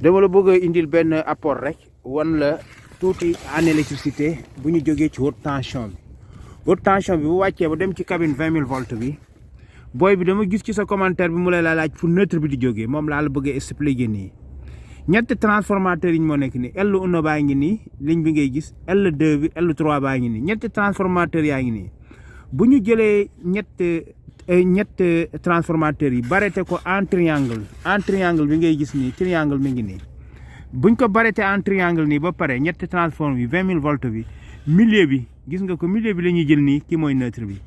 dama la bëgg a indil benn apport rek wan la tuuti en électricité bu ñu jógee ci haute tension bi haute tension bi bu wàccee ba dem ci cabine 20 000 volts bi booy bi dama gis ci sa commentaire bi mu lay laaj fu neutre bi di jógee moom laa la bëgg a expliquer nii ñetti transformateur yi moo nekk nii L1 baa ngi nii ligne bi ngay gis L2 bi L3 baa ngi nii ñetti transformateur yaa ngi nii bu ñu jëlee ñett transformateur yi barrete ko en triangle bi ngay gis nii triangle mi ngi nii buñ ko barrete en triangle nii ba pare ñetti transforme bi 20 000 volts bi milieu bi gis nga ko milieu bi la ñuy jël nii ki mooy neutre bi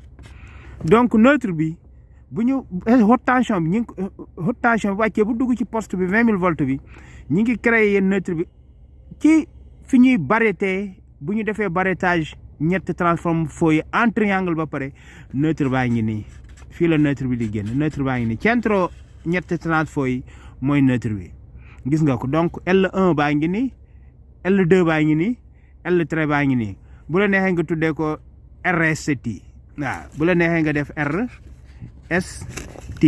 donc neutre bi bu ñu haute tension bi haute tension bi wàccee bu dugg ci poste bi 20 000 volts bi ñi ngi créer neutre bi ci fi ñuy barrete bu ñu defee barretage ñett transforme foo yi en triangle ba pare neutre baa ngi nii fii la neutre bi di génn neutre baa ngi nii centre ñett transfo yi mooy neutre bi gis nga ko donc L1 baa ngi nii L2 baa ngi nii L3 baa ngi nii bu la neexee nga tuddee ko RST waaw bu la neexee nga def RST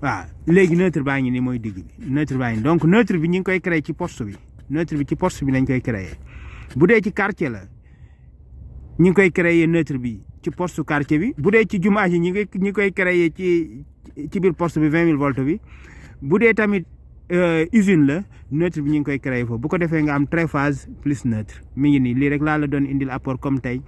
waaw léegi neutre baa ngi nii mooy digg bi neutre baa ngi donc neutre bi ñu ngi koy créer ci poste bi neutre bi ci poste bi lañ koy créer bu dee ci quartier la ñu ngi koy créer neutre bi ci poste quartier bi bu dee ci jumaa ji ñi koy créer ci biir poste bi 20 000 volts bi bu dee tamit usine la neutre bi ñu ngi koy créer foofu bu ko defee nga am triphase plus neutre mi ngi nii lii rek laa la doon indil apport comme tey